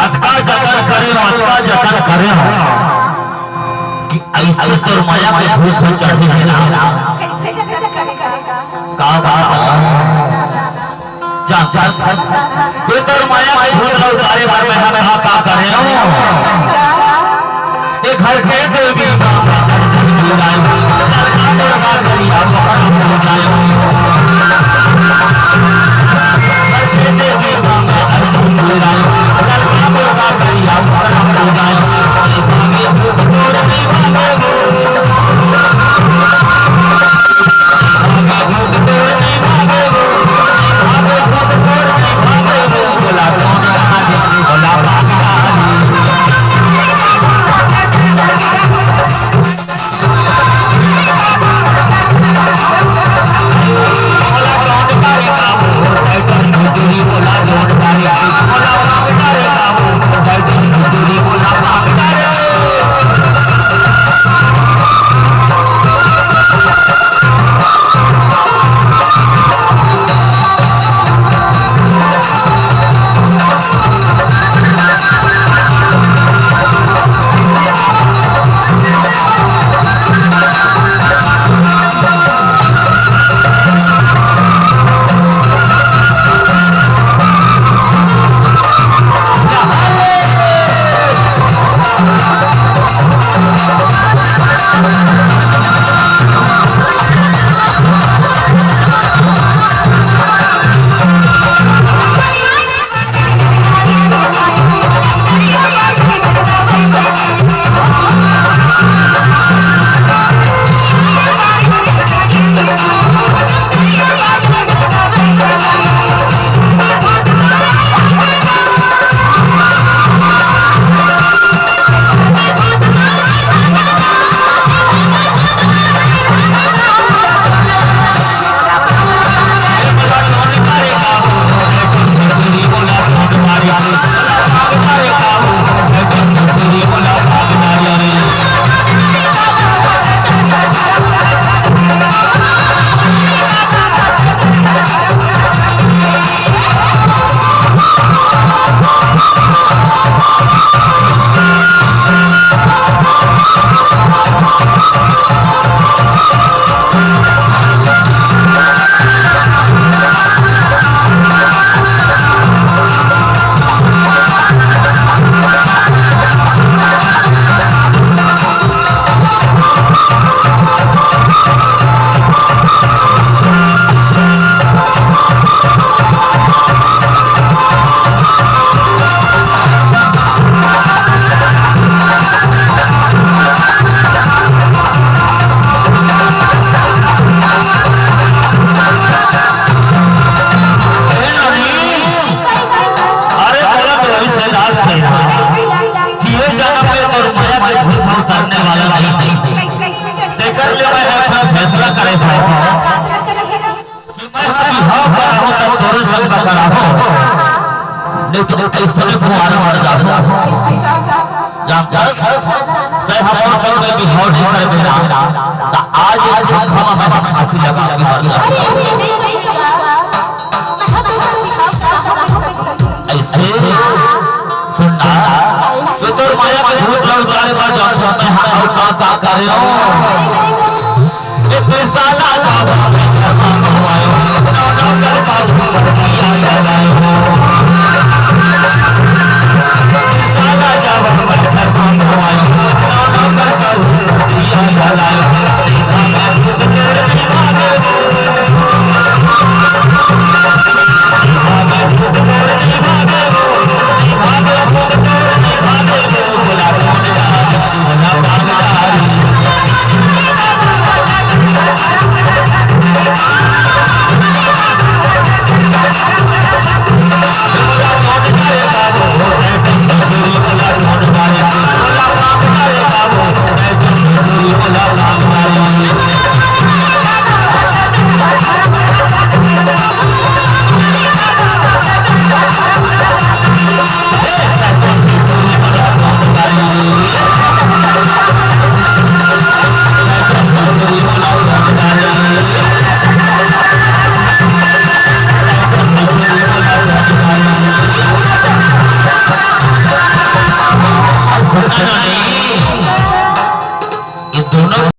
अतका जतन करे कि ऐसे तो माया में भूत चढ़ी है ना। कैसे जतन करेगा? का जा ये तो माया में भूत लोग तारे बारे में हमें का करे ये घर के देवी बोला करे भाई मैं हाँ करा हो तब तोरे संग करा हो नहीं तो इस तरह को मार जाता जानता तय हम सब में भी हो नहीं कर बेटा तो आज हम फांसी लगा ऐसे सुनना तो तोर माया के भूत लग जाने पर जानता मैं हाँ का कर रहा हूँ ये साला लावा में आयो ना कर पाऊँ बढ़िया लगाए साला जावा में आयो ना कर पाऊँ बढ़िया लगाए